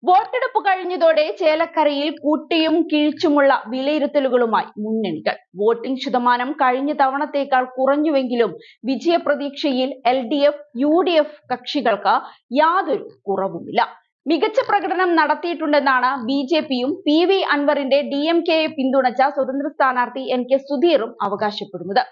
വോട്ടെടുപ്പ് കഴിഞ്ഞതോടെ ചേലക്കരയിൽ കൂട്ടിയും കിഴിച്ചുമുള്ള വിലയിരുത്തലുകളുമായി മുന്നണികൾ. വോട്ടിംഗ് ശതമാനം കഴിഞ്ഞ തവണത്തേക്കാൾ കുറഞ്ഞുവെങ്കിലും വിജയപ്രതീക്ഷയിൽ LDF, UDF കക്ഷികൾക്ക് യാതൊരു കുറവുമില്ല. മികച്ച പ്രകടനം നടത്തിയിട്ടുണ്ടെന്നാണ് BJPയും PV അൻവറിന്റെ DMKയെ പിന്തുണച്ച സ്വതന്ത്ര സ്ഥാനാർത്ഥി NK സുധീറും അവകാശപ്പെടുന്നത്.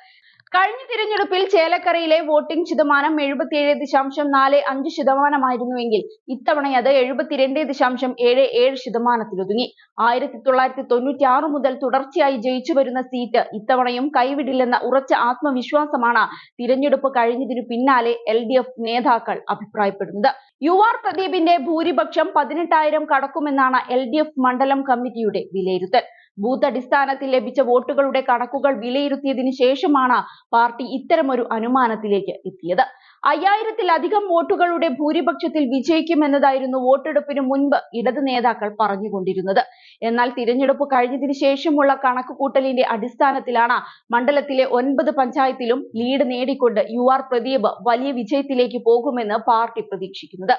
കഴിഞ്ഞ തിരഞ്ഞെടുപ്പിൽ ചേലക്കരയിലെ വോട്ടിംഗ് ശതമാനം 77.45% ഇത്തവണ അത് 72.77%-ഒതുങ്ങി. 1996 മുതൽ തുടർച്ചയായി ജയിച്ചു വരുന്ന സീറ്റ് ഇത്തവണയും കൈവിടില്ലെന്ന ഉറച്ച ആത്മവിശ്വാസമാണ് തിരഞ്ഞെടുപ്പ് കഴിഞ്ഞതിനു പിന്നാലെ LDF നേതാക്കൾ അഭിപ്രായപ്പെടുന്നത്. UR പ്രദീപിന്റെ ഭൂരിപക്ഷം 18,000 കടക്കുമെന്നാണ് LDF മണ്ഡലം കമ്മിറ്റിയുടെ വിലയിരുത്തൽ. ബൂത്ത് അടിസ്ഥാനത്തിൽ ലഭിച്ച വോട്ടുകളുടെ കണക്കുകൾ വിലയിരുത്തിയതിനു ശേഷമാണ് പാർട്ടി ഇത്തരമൊരു അനുമാനത്തിലേക്ക് എത്തിയത്. 5000-ലധികം വോട്ടുകളുടെ ഭൂരിപക്ഷത്തിൽ വിജയിക്കുമെന്നതായിരുന്നു വോട്ടെടുപ്പിന് മുൻപ് ഇടത് നേതാക്കൾ പറഞ്ഞുകൊണ്ടിരുന്നത്. എന്നാൽ തിരഞ്ഞെടുപ്പ് കഴിഞ്ഞതിനു ശേഷമുള്ള കണക്കുകൂട്ടലിന്റെ അടിസ്ഥാനത്തിലാണ് മണ്ഡലത്തിലെ 9 പഞ്ചായത്തിലും ലീഡ് നേടിക്കൊണ്ട് UR പ്രദീപ് വലിയ വിജയത്തിലേക്ക് പോകുമെന്ന് പാർട്ടി പ്രതീക്ഷിക്കുന്നത്.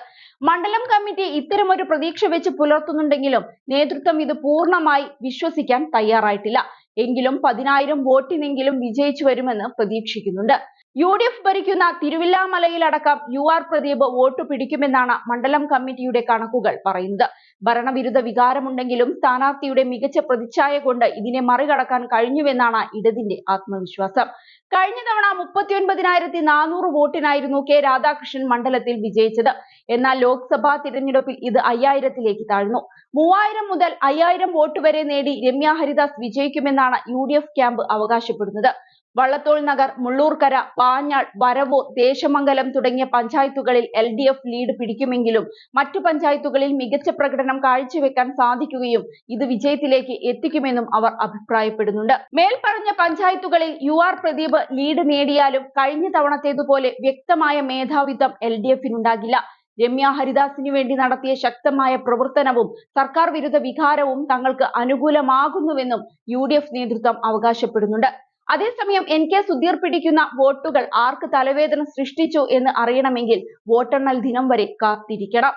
മണ്ഡലം കമ്മിറ്റി ഇത്തരമൊരു പ്രതീക്ഷ വെച്ച് പുലർത്തുന്നുണ്ടെങ്കിലും നേതൃത്വം ഇത് പൂർണ്ണമായി വിശ്വസിക്കാൻ തയ്യാറായിട്ടില്ല. എങ്കിലും 10,000 വോട്ടിനെങ്കിലും വിജയിച്ചു വരുമെന്ന് പ്രതീക്ഷിക്കുന്നുണ്ട്. UDF ഭരിക്കുന്ന തിരുവില്ലാമലയിലടക്കം UR പ്രദീപ് വോട്ട് പിടിക്കുമെന്നാണ് മണ്ഡലം കമ്മിറ്റിയുടെ കണക്കുകൾ പറയുന്നത്. ഭരണവിരുദ്ധ വികാരമുണ്ടെങ്കിലും സ്ഥാനാർത്ഥിയുടെ മികച്ച പ്രതിച്ഛായ കൊണ്ട് ഇതിനെ മറികടക്കാൻ കഴിഞ്ഞുവെന്നാണ് ഇടതിന്റെ ആത്മവിശ്വാസം. കഴിഞ്ഞ തവണ 39,400 വോട്ടിനായിരുന്നു K രാധാകൃഷ്ണൻ മണ്ഡലത്തിൽ വിജയിച്ചത്. എന്നാൽ ലോക്സഭാ തിരഞ്ഞെടുപ്പിൽ ഇത് 5000-ലേക്ക് താഴ്ന്നു. 3000 മുതൽ 5000 വോട്ട് വരെ നേടി രമ്യ ഹരിദാസ് വിജയിക്കുമെന്നാണ് UDF ക്യാമ്പ് അവകാശപ്പെടുന്നത്. വള്ളത്തോൾ നഗർ, മുള്ളൂർക്കര, പാഞ്ഞാൾ, വരവൂർ, ദേശമംഗലം തുടങ്ങിയ പഞ്ചായത്തുകളിൽ LDF ലീഡ് പിടിക്കുമെങ്കിലും മറ്റു പഞ്ചായത്തുകളിൽ മികച്ച പ്രകടനം കാഴ്ചവെക്കാൻ സാധിക്കുകയും ഇത് വിജയത്തിലേക്ക് എത്തിക്കുമെന്നും അവർ അഭിപ്രായപ്പെടുന്നുണ്ട്. മേൽപ്പറഞ്ഞ പഞ്ചായത്തുകളിൽ UR പ്രദീപ് ലീഡ് നേടിയാലും കഴിഞ്ഞ തവണത്തേതുപോലെ വ്യക്തമായ മേധാവിത്വം LDFനുണ്ടാകില്ല. രമ്യ ഹരിദാസിനു വേണ്ടി നടത്തിയ ശക്തമായ പ്രവർത്തനവും സർക്കാർ വിരുദ്ധ വികാരവും തങ്ങൾക്ക് അനുകൂലമാകുന്നുവെന്നും UDF നേതൃത്വം അവകാശപ്പെടുന്നുണ്ട്. അതേസമയം NK സുധീർ പിടിക്കുന്ന വോട്ടുകൾ ആർക്ക് തലവേദന സൃഷ്ടിച്ചു എന്ന് അറിയണമെങ്കിൽ വോട്ടെണ്ണൽ ദിനം വരെ കാത്തിരിക്കണം.